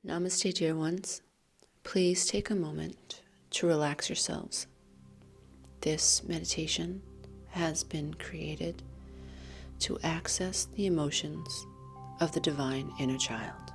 Namaste, dear ones. Please take a moment to relax yourselves. This meditation has been created to access the emotions of the divine inner child.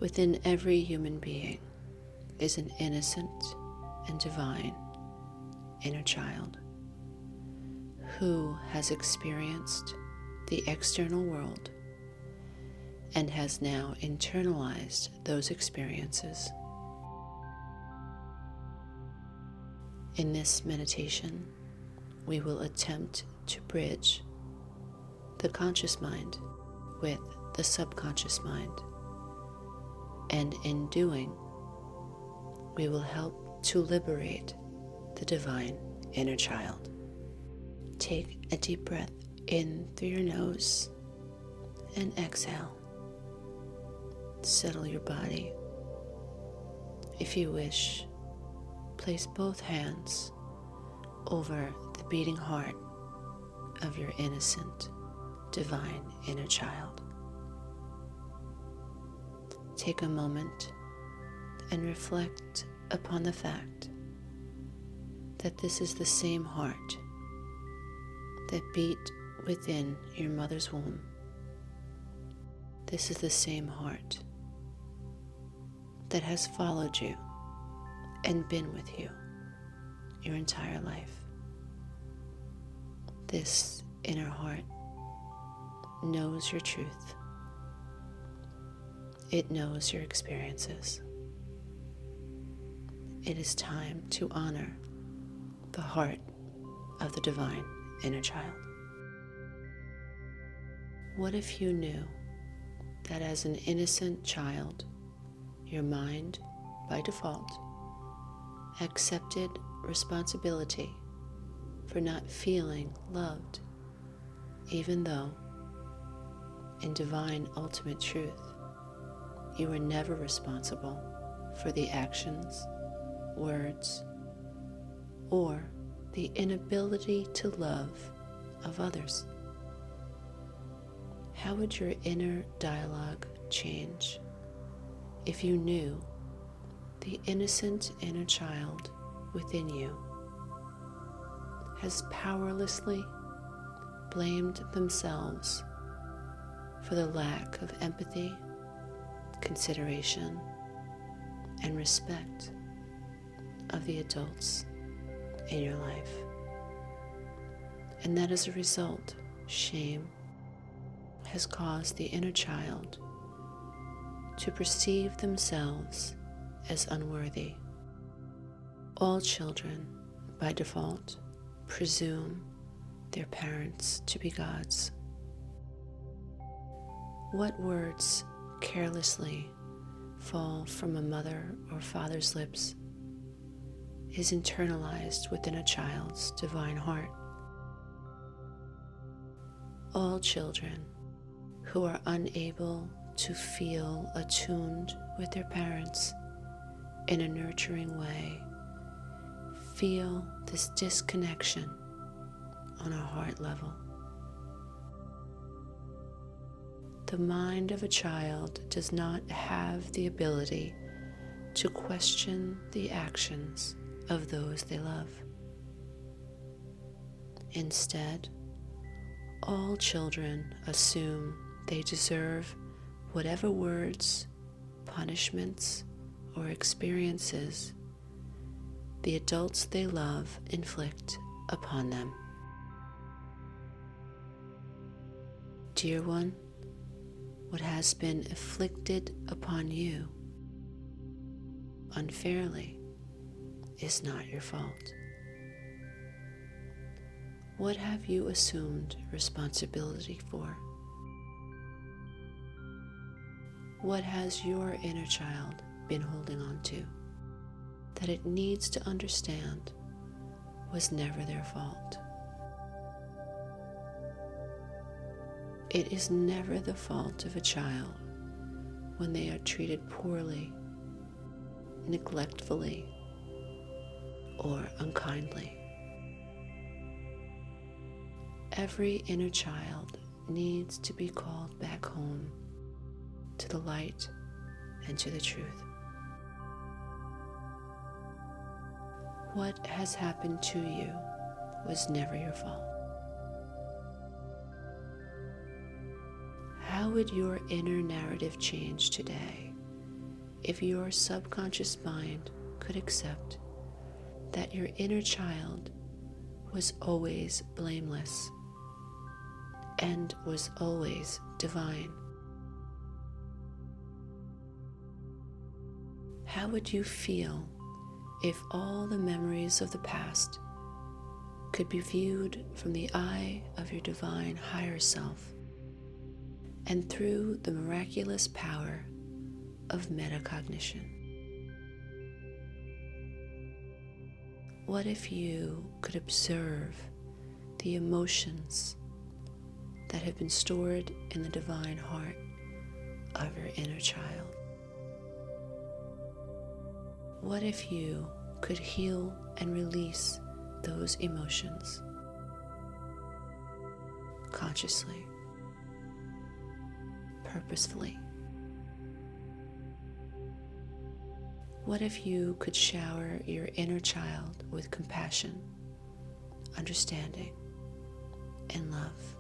Within every human being is an innocent and divine inner child who has experienced the external world and has now internalized those experiences. In this meditation, we will attempt to bridge the conscious mind with the subconscious mind, and in doing, we will help to liberate the divine inner child. Take a deep breath in through your nose and exhale. Settle your body. If you wish, place both hands over the beating heart of your innocent, divine inner child. Take a moment and reflect upon the fact that this is the same heart that beat within your mother's womb. This is the same heart that has followed you and been with you your entire life. This inner heart knows your truth. It knows your experiences. It is time to honor the heart of the divine inner child. What if you knew that as an innocent child, your mind, by default, accepted responsibility for not feeling loved, even though, in divine ultimate truth, you were never responsible for the actions, words, or the inability to love of others? How would your inner dialogue change if you knew the innocent inner child within you has powerlessly blamed themselves for the lack of empathy, consideration, and respect of the adults in your life? And that as a result, shame has caused the inner child to perceive themselves as unworthy. All children, by default, presume their parents to be gods. What words carelessly fall from a mother or father's lips is internalized within a child's divine heart. All children who are unable to feel attuned with their parents in a nurturing way feel this disconnection on a heart level. The mind of a child does not have the ability to question the actions of those they love. Instead, all children assume they deserve whatever words, punishments, or experiences the adults they love inflict upon them. Dear one, what has been inflicted upon you unfairly is not your fault. What have you assumed responsibility for? What has your inner child been holding on to that it needs to understand was never their fault? It is never the fault of a child when they are treated poorly, neglectfully, or unkindly. Every inner child needs to be called back home to the light and to the truth. What has happened to you was never your fault. How would your inner narrative change today if your subconscious mind could accept that your inner child was always blameless and was always divine? How would you feel if all the memories of the past could be viewed from the eye of your divine higher self and through the miraculous power of metacognition? What if you could observe the emotions that have been stored in the divine heart of your inner child? What if you could heal and release those emotions consciously, purposefully? What if you could shower your inner child with compassion, understanding, and love?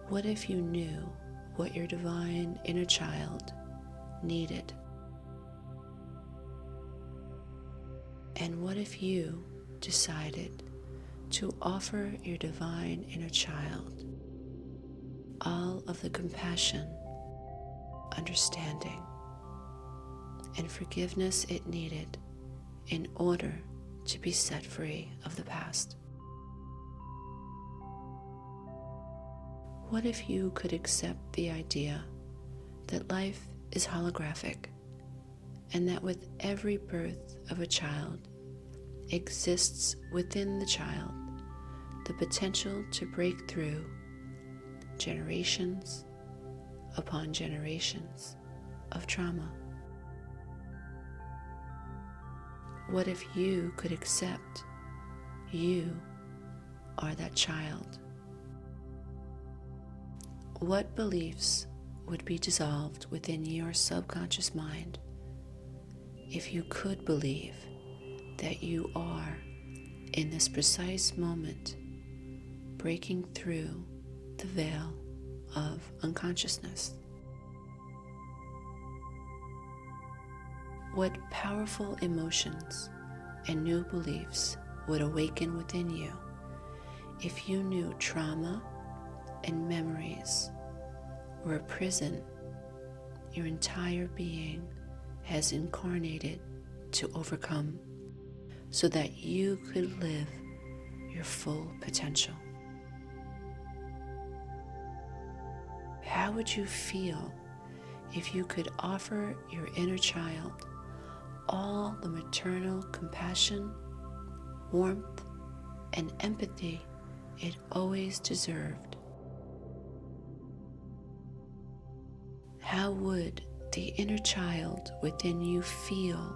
What if you knew what your divine inner child needed? And what if you decided to offer your divine inner child all of the compassion, understanding, and forgiveness it needed in order to be set free of the past? What if you could accept the idea that life is holographic and that with every birth of a child exists within the child the potential to break through generations upon generations of trauma? What if you could accept you are that child? What beliefs would be dissolved within your subconscious mind if you could believe that you are, in this precise moment, breaking through the veil of unconsciousness? What powerful emotions and new beliefs would awaken within you if you knew trauma and memories were a prison your entire being has incarnated to overcome so that you could live your full potential? How would you feel if you could offer your inner child all the maternal compassion, warmth, and empathy it always deserved? How would the inner child within you feel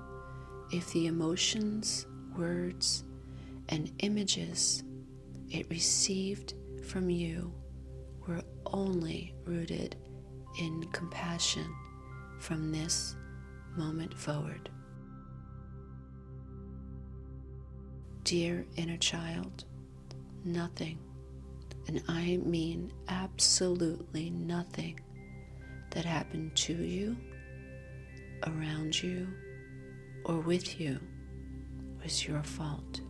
if the emotions, words, and images it received from you were only rooted in compassion from this moment forward? Dear inner child, nothing, and I mean absolutely nothing, that happened to you, around you, or with you was your fault.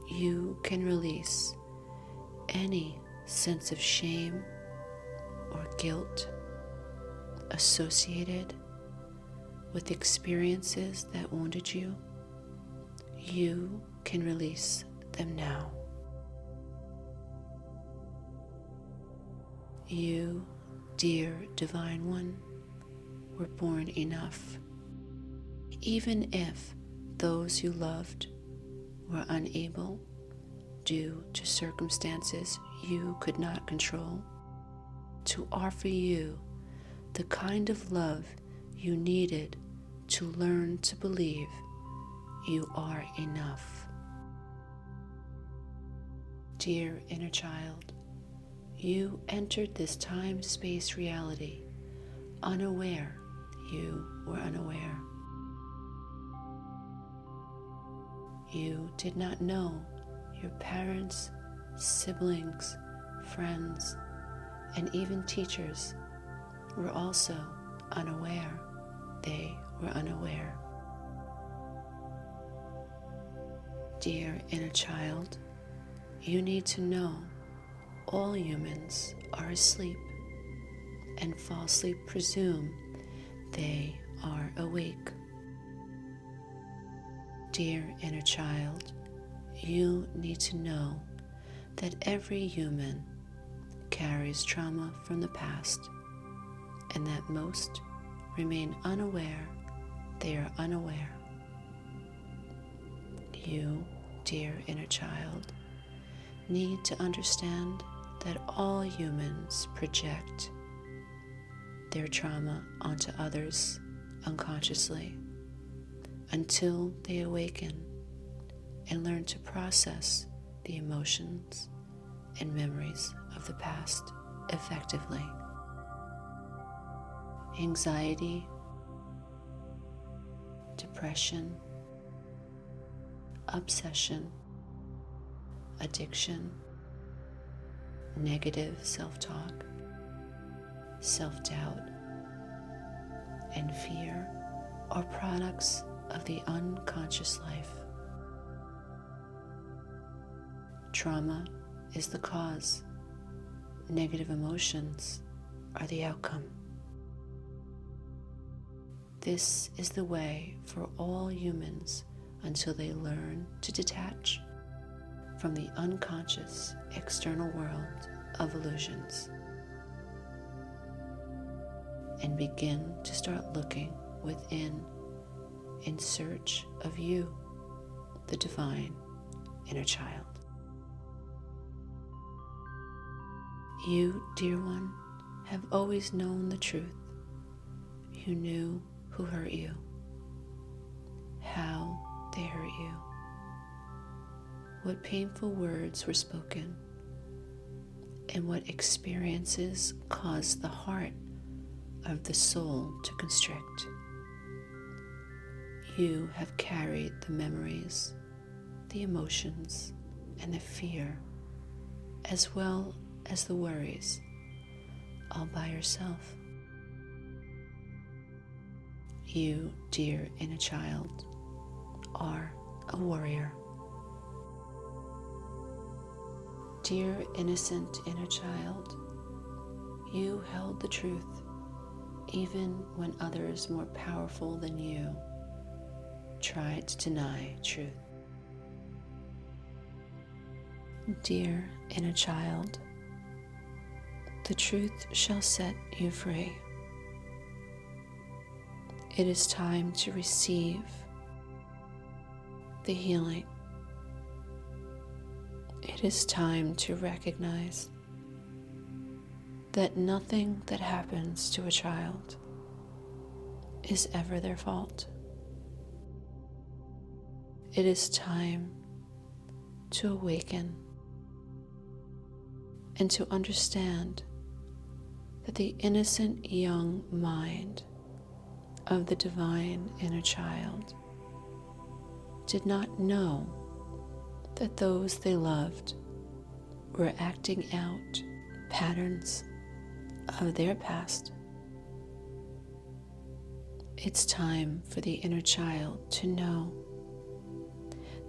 You can release any sense of shame or guilt associated with experiences that wounded you. You can release them now. You, dear Divine One, were born enough. Even if those you loved were unable, due to circumstances you could not control, to offer you the kind of love you needed to learn to believe you are enough. Dear inner child, you entered this time-space reality unaware you were unaware. You did not know your parents, siblings, friends, and even teachers were also unaware. They were unaware. Dear inner child, you need to know all humans are asleep and falsely presume they are awake. Dear inner child, you need to know that every human carries trauma from the past and that most remain unaware they are unaware. You, dear inner child, need to understand that all humans project their trauma onto others unconsciously until they awaken and learn to process the emotions and memories of the past effectively. Anxiety, depression, obsession, addiction, negative self-talk, self-doubt, and fear are products of the unconscious life. Trauma is the cause. Negative emotions are the outcome. This is the way for all humans until they learn to detach from the unconscious external world of illusions and begin to start looking within in search of you, the divine inner child. You, dear one, have always known the truth. You knew who hurt you, how they hurt you, what painful words were spoken, and what experiences caused the heart of the soul to constrict. You have carried the memories, the emotions, and the fear, as well as the worries, all by yourself. You, dear inner child, are a warrior. Dear innocent inner child, you held the truth even when others more powerful than you tried to deny truth. Dear inner child, the truth shall set you free. It is time to receive the healing. It is time to recognize that nothing that happens to a child is ever their fault. It is time to awaken and to understand that the innocent young mind of the divine inner child did not know that those they loved were acting out patterns of their past. It's time for the inner child to know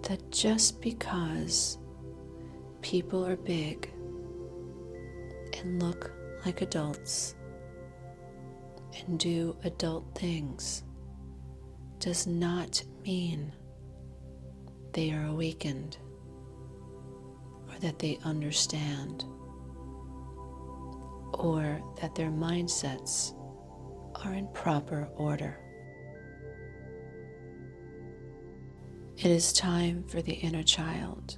that just because people are big and look like adults and do adult things does not mean they are awakened or that they understand or that their mindsets are in proper order. It is time for the inner child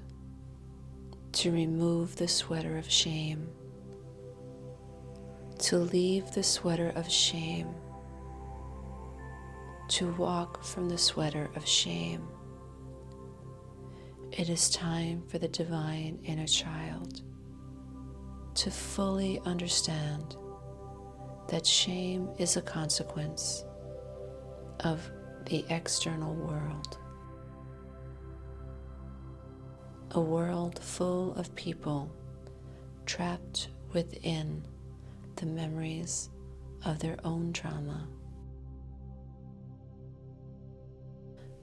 to remove the sweater of shame, to leave the sweater of shame, to walk from the sweater of shame. It is time for the divine inner child to fully understand that shame is a consequence of the external world. A world full of people trapped within the memories of their own trauma.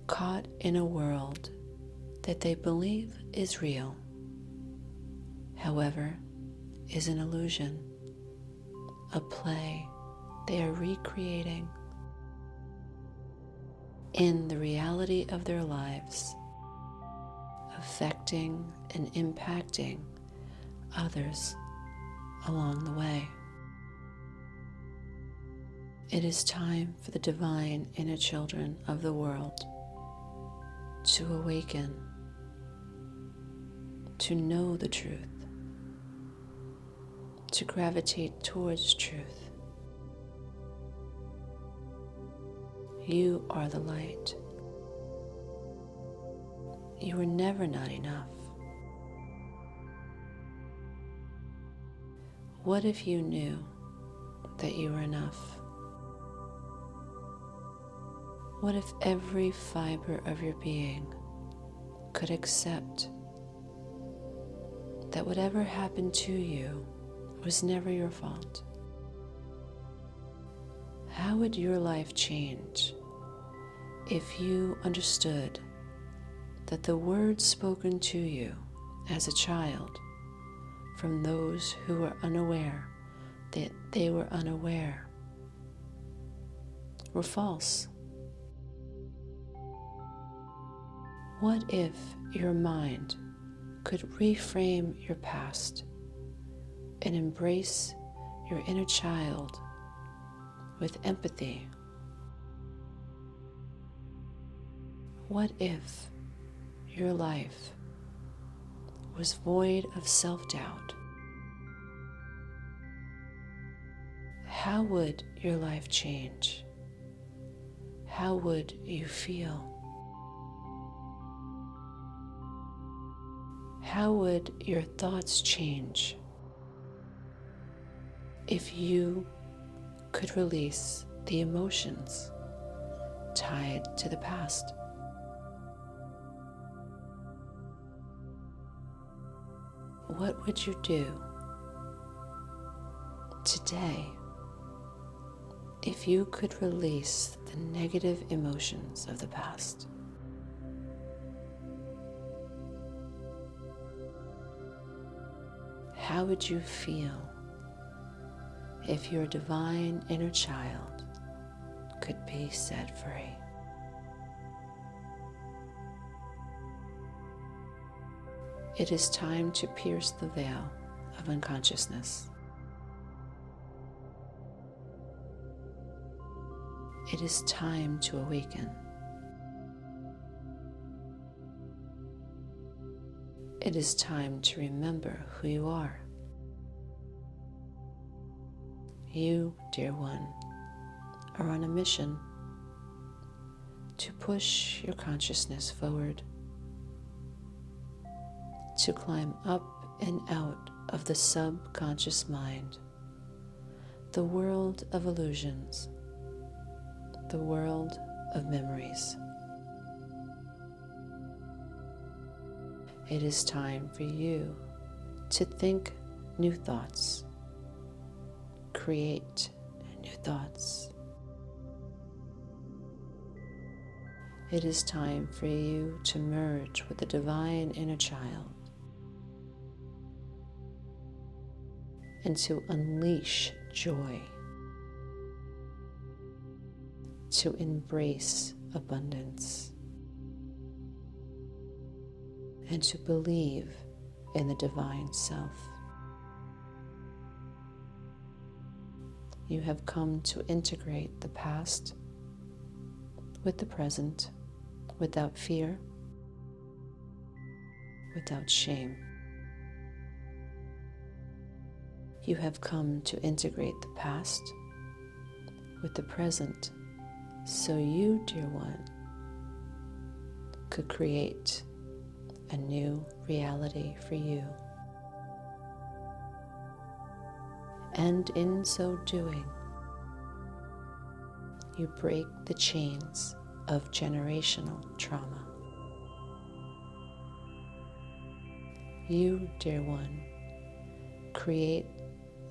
Caught in a world that they believe is real, however, is an illusion, a play they are recreating in the reality of their lives, affecting and impacting others along the way. It is time for the divine inner children of the world to awaken, to know the truth, to gravitate towards truth. You are the light. You are never not enough. What if you knew that you were enough? What if every fiber of your being could accept that whatever happened to you was never your fault? How would your life change if you understood that the words spoken to you as a child from those who were unaware that they were unaware were false? What if your mind could reframe your past and embrace your inner child with empathy? What if your life was void of self-doubt? How would your life change? How would you feel? How would your thoughts change if you could release the emotions tied to the past? What would you do today if you could release the negative emotions of the past? How would you feel if your divine inner child could be set free? It is time to pierce the veil of unconsciousness. It is time to awaken. It is time to remember who you are. You, dear one, are on a mission to push your consciousness forward, to climb up and out of the subconscious mind, the world of illusions, the world of memories. It is time for you to think new thoughts, create new thoughts. It is time for you to merge with the divine inner child and to unleash joy, to embrace abundance, and to believe in the divine self. You have come to integrate the past with the present without fear, without shame. You have come to integrate the past with the present so you, dear one, could create a new reality for you. And in so doing, you break the chains of generational trauma. You, dear one, create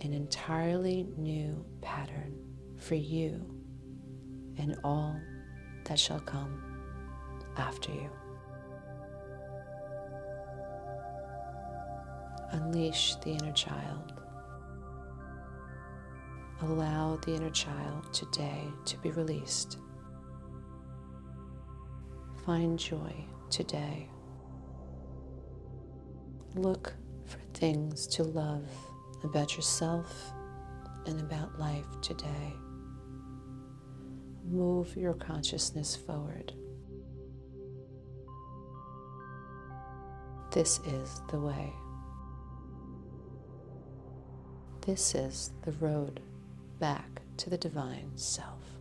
an entirely new pattern for you and all that shall come after you. Unleash the inner child. Allow the inner child today to be released. Find joy today. Look for things to love about yourself and about life today. Move your consciousness forward. This is the way. This is the road back to the divine self.